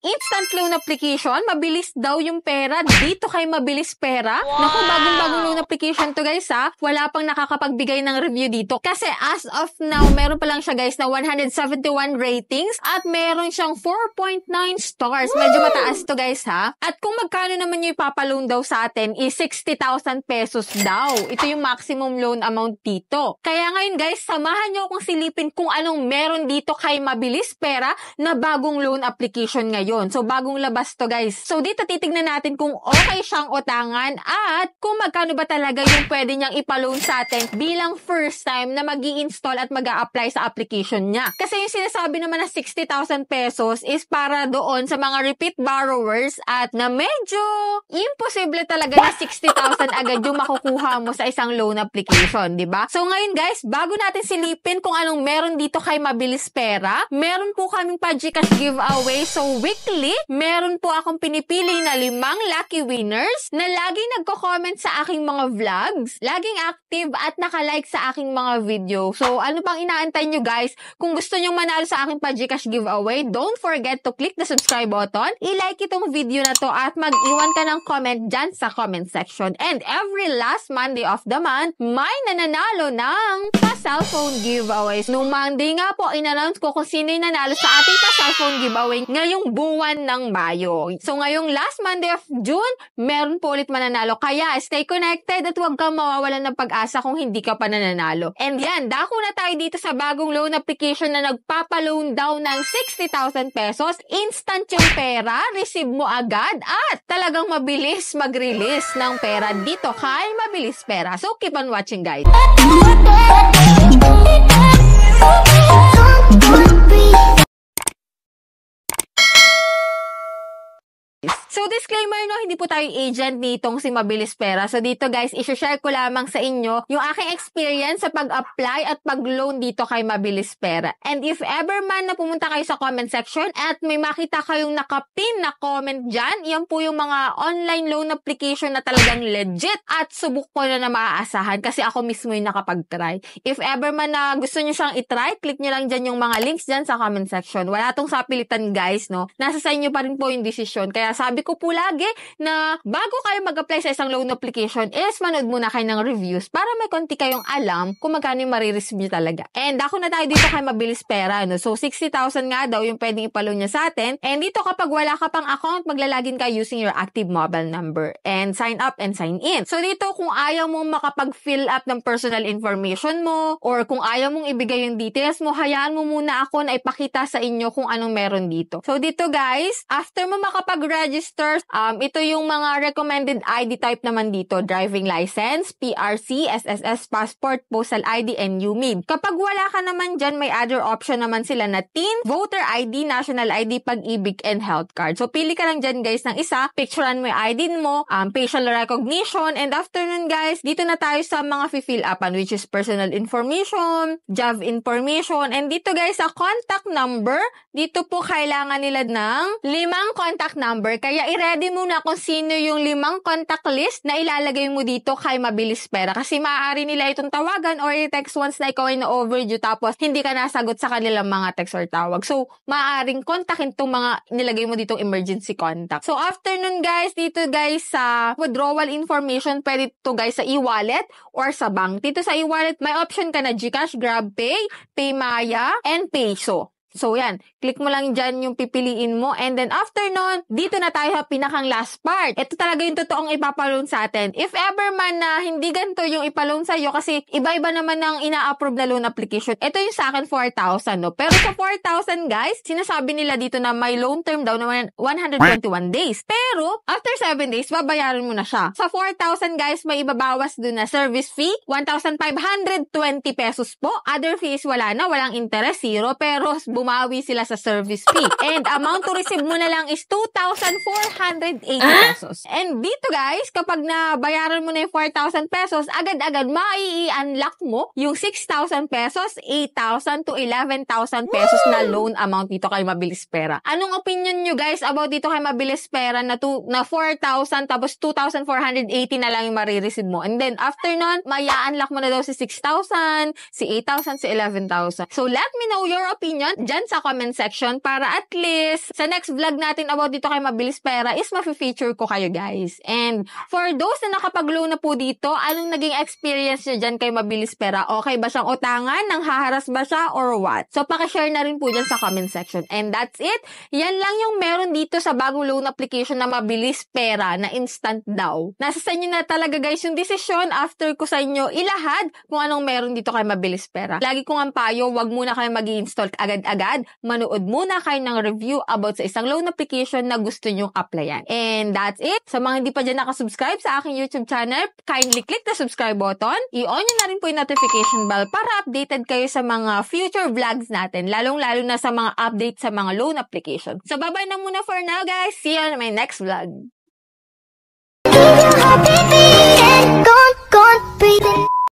instant loan application, mabilis daw yung pera. Dito kay Mabilis Pera. Wow! Naku, bagong-bagong loan application to guys ha. Wala pang nakakapagbigay ng review dito. Kasi as of now, meron pa lang siya guys na 171 ratings at meron siyang 4.9 stars. Medyo mataas to guys ha. At kung magkano naman yung ipapaloan daw sa atin is 60,000 pesos daw. Ito yung maximum loan amount dito. Kaya ngayon guys, samahan nyo akong silipin kung anong meron dito kay Mabilis Pera na bagong loan application ngayon. So, bagong labas to guys. So, dito titignan natin kung okay siyang utangan at kung magkano ba talaga yung pwede niyang ipaloan sa atin bilang first time na mag-i-install at mag-a-apply sa application niya. Kasi yung sinasabi naman na 60,000 pesos is para doon sa mga repeat borrowers at na medyo imposible talaga na 60,000 agad yung makukuha mo sa isang loan application, di ba? So, ngayon guys, bago natin silipin kung anong meron dito kay Mabilis Pera, meron po kaming pa-GCash giveaway. So, weekly, meron po akong pinipili na 5 lucky winners na laging nagko-comment sa aking mga vlogs, laging active at nakalike sa aking mga video. So, ano pang inaantay nyo guys? Kung gusto nyo manalo sa aking pa-GCash giveaway, don't forget to click the subscribe button, i-like itong video na to at mag-iwan ka ng comment dyan sa comment section. And every last Monday of the month, may nananalo ng pa-cellphone giveaways. Nung Monday nga po, in-announce ko kung sino yung nanalo sa ating pa-cellphone giveaway ngayong buwan ng Mayo. So, ngayong last Monday of June, meron po ulit mananalo. Kaya, stay connected at huwag kang mawawalan ng pag-asa kung hindi ka pa nananalo. And yan, dako na tayo dito sa bagong loan application na nagpapaloan daw ng 60,000 pesos. Instant yung pera, receive mo agad at talagang mabilis mag-release ng pera dito kay Mabilis Pera. So, keep on watching guys. So, disclaimer no, hindi po tayo agent nitong si Mabilis Pera. So, dito guys, isi-share ko lamang sa inyo yung aking experience sa pag-apply at pag-loan dito kay Mabilis Pera. And if ever man na pumunta kayo sa comment section at may makita kayong nakapin na comment dyan, yan po yung mga online loan application na talagang legit at subok ko na maaasahan kasi ako mismo yung nakapag-try. If ever man na gusto nyo siyang itry, click nyo lang dyan yung mga links dyan sa comment section. Wala tong sapilitan guys, no? Nasa sa inyo pa rin po yung desisyon. Kaya sabi ko po lagi na bago kayo mag-apply sa isang loan application is manood muna kayo ng reviews para may konti kayong alam kung magkano yung marireceive nyo talaga. And ako na tayo dito kay Mabilis Pera. No? So, 60,000 nga daw yung pwedeng ipaloan niya sa atin. And dito kapag wala ka pang account, maglalagin ka using your active mobile number. And sign up and sign in. So, dito kung ayaw mong makapag-fill up ng personal information mo or kung ayaw mong ibigay yung details mo, hayaan mo muna ako na ipakita sa inyo kung anong meron dito. So, dito guys, after mo makapag-register, ito yung mga recommended ID type naman dito. Driving license, PRC, SSS, passport, postal ID, and UMID. Kapag wala ka naman dyan, may other option naman sila na TIN, voter ID, national ID, pag-ibig, and health card. So, pili ka lang dyan guys ng isa. Picturean mo yung ID mo, facial recognition, and after nun guys, dito na tayo sa mga fill upan which is personal information, job information, and dito guys sa contact number, dito po kailangan nila ng 5 contact number. Kaya i-ready mo na kung sino yung 5 contact list na ilalagay mo dito kay Mabilis Pera. Kasi maaari nila itong tawagan or i-text once na ikaw ay na-overdue tapos hindi ka nasagot sa kanilang mga text or tawag. So, maaaring kontakin itong mga nilagay mo ditong emergency contact. So, after nun guys, dito guys sa withdrawal information, pwede to guys sa e-wallet or sa bank. Dito sa e-wallet, may option ka na GCash, GrabPay, PayMaya, and Peso. So, yan. Click mo lang dyan yung pipiliin mo. And then, after nun, dito na tayo sa pinakang last part. Ito talaga yung totoong ipapaloan sa atin. If ever man na hindi ganito yung ipaloan sa'yo, kasi iba-iba naman ang ina-approve na loan application. Ito yung sa akin, 4,000, no? Pero sa 4,000, guys, sinasabi nila dito na may loan term daw na 121 days. Pero, after 7 days, babayaran mo na siya. Sa 4,000, guys, may ibabawas dun na service fee, 1,520 pesos po. Other fees, wala na. Walang interest, zero. Pero, bumawi sila sa service fee. And amount to receive mo na lang is 2,480 pesos. And dito guys, kapag nabayaran mo na yung 4,000 pesos, agad-agad mai-unlock mo yung 6,000 pesos, 8,000 to 11,000 pesos na loan amount dito kay Mabilis Pera. Anong opinion nyo guys about dito kay Mabilis Pera na 4,000 tapos 2,480 na lang yung marireceive mo? And then after nun, mai-unlock mo na daw si 6,000, si 8,000, si 11,000. So let me know your opinion dyan sa comment section para at least sa next vlog natin about dito kay Mabilis Pera is ma-feature ko kayo guys. And for those na nakapag-loan na po dito, anong naging experience nyo dyan kay Mabilis Pera? Okay ba siyang utangan? Nanghaharas ba siya or what? So pakishare na rin po dyan sa comment section. And that's it. Yan lang yung meron dito sa bagong loan application na Mabilis Pera na instant daw. Nasa sa inyo na talaga guys yung desisyon after ko sa inyo ilahad kung anong meron dito kay Mabilis Pera. Lagi kong ang payo, wag muna kayo mag-i-install agad-agad. Manood muna kayo ng review about sa isang loan application na gusto nyong applyan. And that's it. Sa mga hindi pa dyan nakasubscribe sa aking YouTube channel, kindly click the subscribe button. I-on nyo na rin po yung notification bell para updated kayo sa mga future vlogs natin. Lalong-lalo na sa mga update sa mga loan application. So bye-bye na muna for now guys. See you on my next vlog.